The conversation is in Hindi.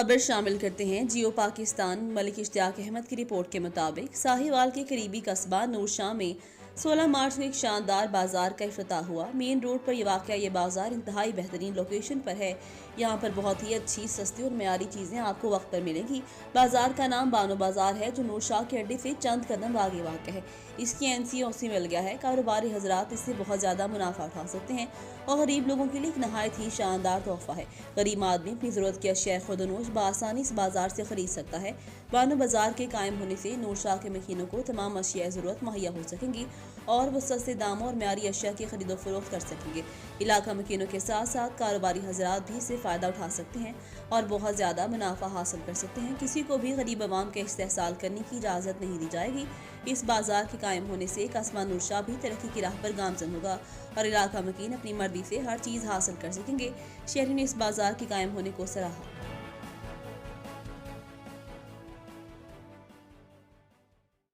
खबर शामिल करते हैं जियो पाकिस्तान। मलिक इश्तियाक अहमद की रिपोर्ट के मुताबिक साहिवाल के करीबी कस्बा नूरशाह में 16 मार्च को एक शानदार बाजार का इफ्तिताह हुआ। मेन रोड पर यह बाजार इंतहाई बेहतरीन लोकेशन पर है। यहाँ पर बहुत ही अच्छी, सस्ती और मयारी चीज़ें आपको वक्त पर मिलेंगी। बाजार का नाम बानो बाजार है, जो नूरशाह के अड्डे से चंद कदम आगे वाक़ है। इसकी NC मिल गया है। कारोबारी हजरात इससे बहुत ज़्यादा मुनाफा उठा सकते हैं और गरीब लोगों के लिए एक नहायत ही शानदार तोहफा है। गरीब आदमी अपनी ज़रूरत की अशिया खुदनोश बआसानी इस बाजार से खरीद सकता है। बानो बाजार के कायम होने से नूरशाह के मकीनों को तमाम अशिया ज़रूरत मुहैया हो सकेंगी और वो सस्ते दामों और मयारी अशिया की खरीदो फरोख्त कर सकेंगे। इलाका मकीनों के साथ साथ कारोबारी हजरात भी इससे फ़ायदा उठा सकते हैं और बहुत ज़्यादा मुनाफा हासिल कर सकते हैं। किसी को भी गरीब आवाम का इस्तेहसाल करने की इजाज़त नहीं दी जाएगी। इस बाजार के कायम होने से कस्बा नूरशाह भी तरक्की की राह पर गामजन होगा और इलाका मकीन अपनी मर्जी से हर चीज़ हासिल कर सकेंगे। शहरी ने इस बाजार के कायम होने को सराहा।